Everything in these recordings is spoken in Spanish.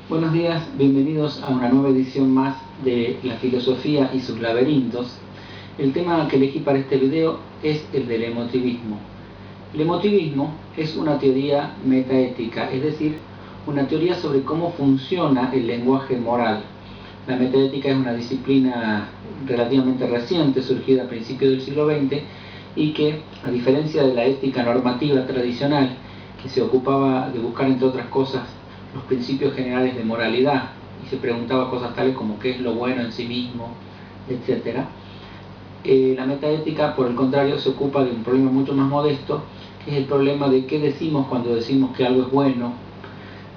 Buenos días, bienvenidos a una nueva edición más de La filosofía y sus laberintos. El tema que elegí para este video es el del emotivismo. El emotivismo es una teoría metaética, es decir, una teoría sobre cómo funciona el lenguaje moral. La metaética es una disciplina relativamente reciente, surgida a principios del siglo XX, y que, a diferencia de la ética normativa tradicional, que se ocupaba de buscar, entre otras cosas, los principios generales de moralidad, y se preguntaba cosas tales como qué es lo bueno en sí mismo, etc. La metaética, por el contrario, se ocupa de un problema mucho más modesto, que es el problema de qué decimos cuando decimos que algo es bueno,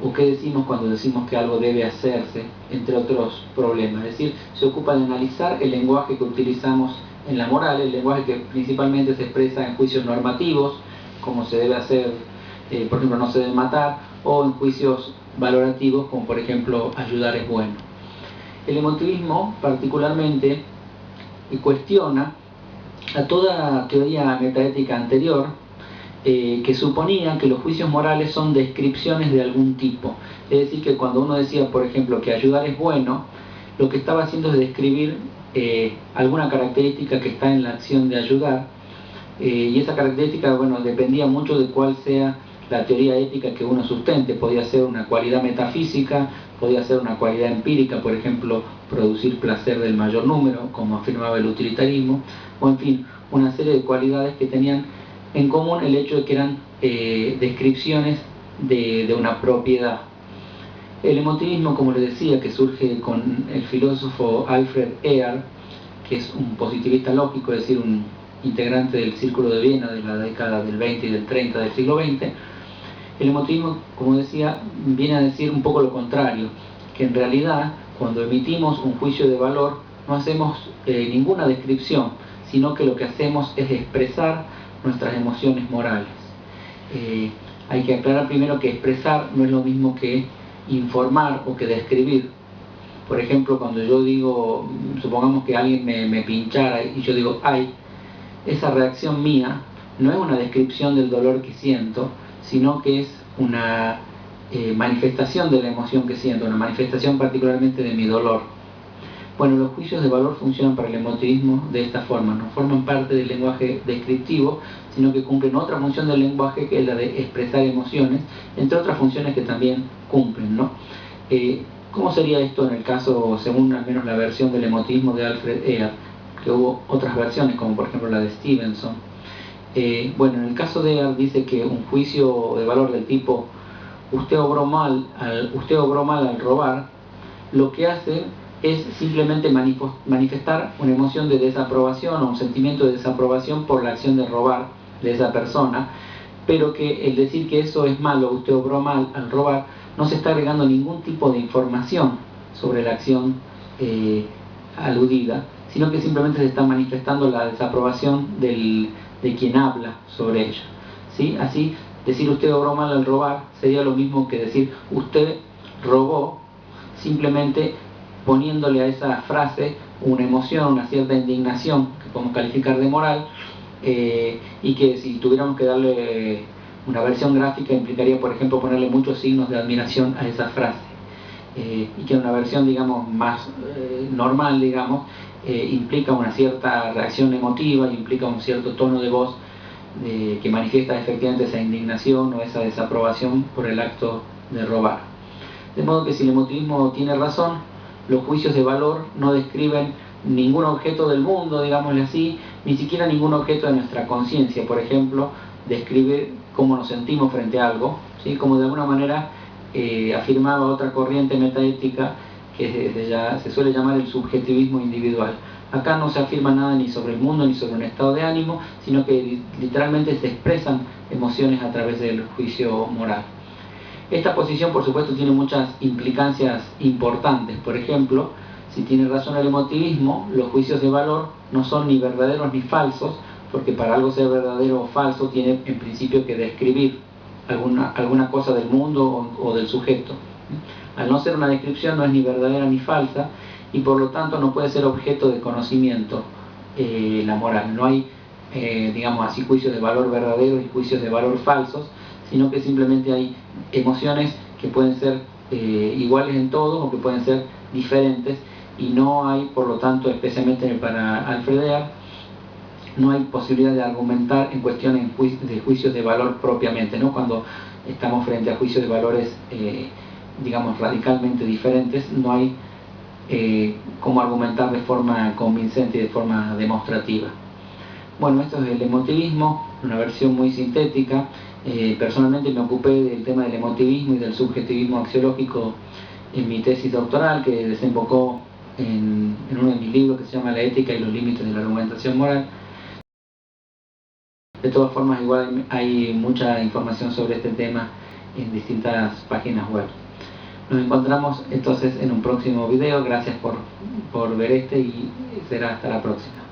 o qué decimos cuando decimos que algo debe hacerse, entre otros problemas. Es decir, se ocupa de analizar el lenguaje que utilizamos en la moral, el lenguaje que principalmente se expresa en juicios normativos, como se debe hacer, por ejemplo, no se debe matar, o en juicios valorativos, como por ejemplo, ayudar es bueno. El emotivismo, particularmente, cuestiona a toda teoría metaética anterior, que suponía que los juicios morales son descripciones de algún tipo. Es decir, que cuando uno decía, por ejemplo, que ayudar es bueno, lo que estaba haciendo es describir alguna característica que está en la acción de ayudar, y esa característica, bueno, dependía mucho de cuál sea la teoría ética que uno sustente. Podía ser una cualidad metafísica, podía ser una cualidad empírica, por ejemplo, producir placer del mayor número, como afirmaba el utilitarismo, o en fin, una serie de cualidades que tenían en común el hecho de que eran descripciones de una propiedad. El emotivismo, como les decía, que surge con el filósofo Alfred Ehrlich, que es un positivista lógico, es decir, un integrante del Círculo de Viena de la década del 20 y del 30 del siglo XX. El emotivismo, como decía, viene a decir un poco lo contrario, que en realidad cuando emitimos un juicio de valor no hacemos ninguna descripción, sino que lo que hacemos es expresar nuestras emociones morales. Hay que aclarar primero que expresar no es lo mismo que informar o que describir. Por ejemplo, cuando yo digo, supongamos que alguien me pinchara y yo digo ¡ay!, esa reacción mía no es una descripción del dolor que siento, sino que es una manifestación de la emoción que siento, una manifestación particularmente de mi dolor. Bueno, los juicios de valor funcionan para el emotivismo de esta forma, no forman parte del lenguaje descriptivo, sino que cumplen otra función del lenguaje, que es la de expresar emociones, entre otras funciones que también cumplen, ¿no? ¿Cómo sería esto en el caso, según al menos la versión del emotivismo de Alfred Ehrlich? Que hubo otras versiones, como por ejemplo la de Stevenson. Bueno, en el caso de Ehrlich dice que un juicio de valor del tipo usted obró mal al robar, lo que hace es simplemente manifestar una emoción de desaprobación o un sentimiento de desaprobación por la acción de robar de esa persona, pero que el decir que eso es malo, usted obró mal al robar, no se está agregando ningún tipo de información sobre la acción aludida, sino que simplemente se está manifestando la desaprobación de quien habla sobre ella, ¿sí? Así, decir usted obró mal al robar sería lo mismo que decir usted robó, simplemente poniéndole a esa frase una emoción, una cierta indignación que podemos calificar de moral, y que si tuviéramos que darle una versión gráfica implicaría, por ejemplo, ponerle muchos signos de admiración a esa frase, y que una versión, digamos, más normal, digamos, implica una cierta reacción emotiva, implica un cierto tono de voz que manifiesta efectivamente esa indignación o esa desaprobación por el acto de robar. De modo que si el emotivismo tiene razón, los juicios de valor no describen ningún objeto del mundo, digámosle así, ni siquiera ningún objeto de nuestra conciencia. Por ejemplo, describe cómo nos sentimos frente a algo, ¿sí? Como de alguna manera afirmaba otra corriente metaética que se suele llamar el subjetivismo individual. Acá no se afirma nada ni sobre el mundo ni sobre un estado de ánimo, sino que literalmente se expresan emociones a través del juicio moral. Esta posición, por supuesto, tiene muchas implicancias importantes. Por ejemplo, si tiene razón el emotivismo, los juicios de valor no son ni verdaderos ni falsos, porque para algo ser verdadero o falso tiene en principio que describir alguna cosa del mundo o del sujeto. Al no ser una descripción, no es ni verdadera ni falsa, y por lo tanto no puede ser objeto de conocimiento la moral. No hay, digamos así, juicios de valor verdaderos y juicios de valor falsos, sino que simplemente hay emociones que pueden ser iguales en todos o que pueden ser diferentes, y no hay, por lo tanto, especialmente para Alfred Ear, no hay posibilidad de argumentar en cuestiones de juicios de valor propiamente, ¿no? Cuando estamos frente a juicios de valores, digamos, radicalmente diferentes, no hay cómo argumentar de forma convincente y de forma demostrativa. Bueno, esto es el emotivismo, una versión muy sintética. Personalmente me ocupé del tema del emotivismo y del subjetivismo axiológico en mi tesis doctoral, que desembocó en uno de mis libros que se llama La ética y los límites de la argumentación moral. De todas formas, igual hay mucha información sobre este tema en distintas páginas web. Nos encontramos entonces en un próximo video. Gracias por ver y será hasta la próxima.